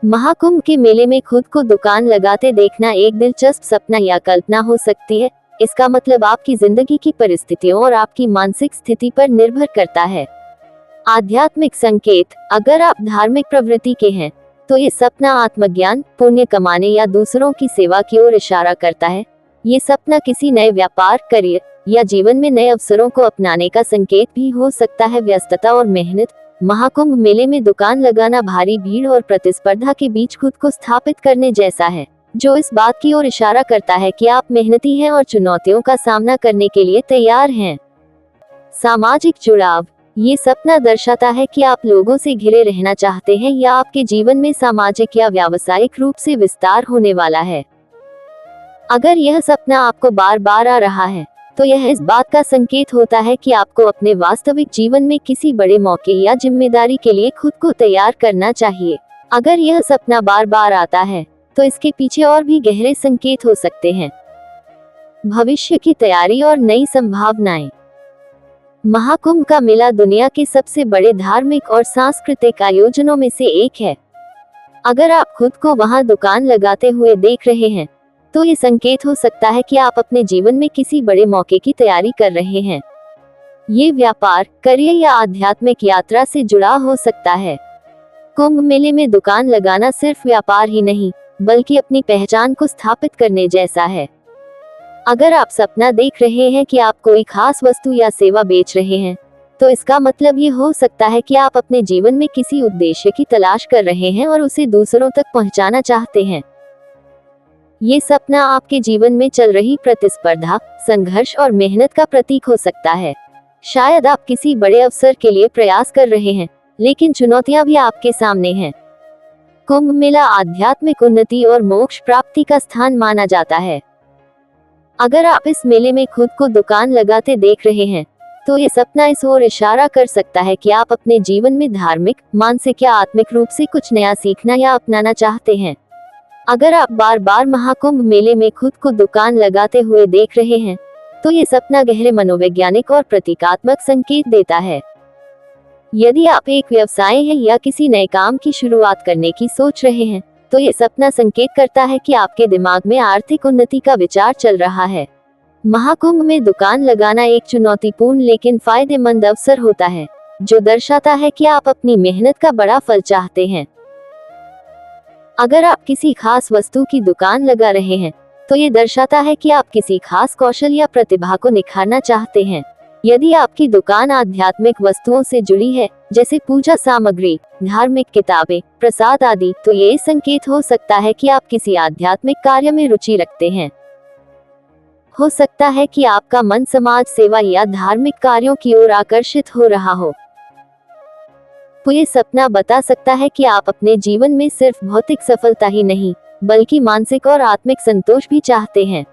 महाकुंभ के मेले में खुद को दुकान लगाते देखना एक दिलचस्प सपना या कल्पना हो सकती है। इसका मतलब आपकी जिंदगी की परिस्थितियों और आपकी मानसिक स्थिति पर निर्भर करता है। आध्यात्मिक संकेत: अगर आप धार्मिक प्रवृत्ति के हैं तो ये सपना आत्मज्ञान, पुण्य कमाने या दूसरों की सेवा की ओर इशारा करता है। ये सपना किसी नए व्यापार, करियर या जीवन में नए अवसरों को अपनाने का संकेत भी हो सकता है। व्यस्तता और मेहनत: महाकुंभ मेले में दुकान लगाना भारी भीड़ और प्रतिस्पर्धा के बीच खुद को स्थापित करने जैसा है, जो इस बात की ओर इशारा करता है कि आप मेहनती हैं और चुनौतियों का सामना करने के लिए तैयार हैं। सामाजिक जुड़ाव: ये सपना दर्शाता है कि आप लोगों से घिरे रहना चाहते हैं या आपके जीवन में सामाजिक या व्यावसायिक रूप से विस्तार होने वाला है। अगर यह सपना आपको बार बार आ रहा है तो यह इस बात का संकेत होता है कि आपको अपने वास्तविक जीवन में किसी बड़े मौके या जिम्मेदारी के लिए खुद को तैयार करना चाहिए। अगर यह सपना बार बार आता है तो इसके पीछे और भी गहरे संकेत हो सकते हैं। भविष्य की तैयारी और नई संभावनाएं: महाकुंभ का मेला दुनिया के सबसे बड़े धार्मिक और सांस्कृतिक आयोजनों में से एक है। अगर आप खुद को वहां दुकान लगाते हुए देख रहे हैं तो ये संकेत हो सकता है कि आप अपने जीवन में किसी बड़े मौके की तैयारी कर रहे हैं। ये व्यापार, करियर या आध्यात्मिक यात्रा से जुड़ा हो सकता है। कुंभ मेले में दुकान लगाना सिर्फ व्यापार ही नहीं, बल्कि अपनी पहचान को स्थापित करने जैसा है। अगर आप सपना देख रहे हैं कि आप कोई खास वस्तु या सेवा बेच रहे हैं, तो इसका मतलब ये हो सकता है कि आप अपने जीवन में किसी उद्देश्य की तलाश कर रहे हैं और उसे दूसरों तक पहुंचाना चाहते हैं। ये सपना आपके जीवन में चल रही प्रतिस्पर्धा, संघर्ष और मेहनत का प्रतीक हो सकता है। शायद आप किसी बड़े अवसर के लिए प्रयास कर रहे हैं, लेकिन चुनौतियां भी आपके सामने हैं। कुंभ मेला आध्यात्मिक उन्नति और मोक्ष प्राप्ति का स्थान माना जाता है। अगर आप इस मेले में खुद को दुकान लगाते देख रहे हैं तो ये सपना इस ओर इशारा कर सकता है कि आप अपने जीवन में धार्मिक, मानसिक या आत्मिक रूप से कुछ नया सीखना या अपनाना चाहते हैं। अगर आप बार बार महाकुंभ मेले में खुद को दुकान लगाते हुए देख रहे हैं तो ये सपना गहरे मनोवैज्ञानिक और प्रतीकात्मक संकेत देता है। यदि आप एक व्यवसाय है या किसी नए काम की शुरुआत करने की सोच रहे हैं तो ये सपना संकेत करता है कि आपके दिमाग में आर्थिक उन्नति का विचार चल रहा है। महाकुंभ में दुकान लगाना एक चुनौतीपूर्ण लेकिन फायदेमंद अवसर होता है, जो दर्शाता है कि आप अपनी मेहनत का बड़ा फल चाहते हैं। अगर आप किसी खास वस्तु की दुकान लगा रहे हैं तो ये दर्शाता है कि आप किसी खास कौशल या प्रतिभा को निखारना चाहते हैं। यदि आपकी दुकान आध्यात्मिक वस्तुओं से जुड़ी है, जैसे पूजा सामग्री, धार्मिक किताबें, प्रसाद आदि, तो ये संकेत हो सकता है कि आप किसी आध्यात्मिक कार्य में रुचि रखते हैं। हो सकता है कि आपका मन समाज सेवा या धार्मिक कार्यों की ओर आकर्षित हो रहा हो। तो ये सपना बता सकता है कि आप अपने जीवन में सिर्फ भौतिक सफलता ही नहीं, बल्कि मानसिक और आत्मिक संतोष भी चाहते हैं।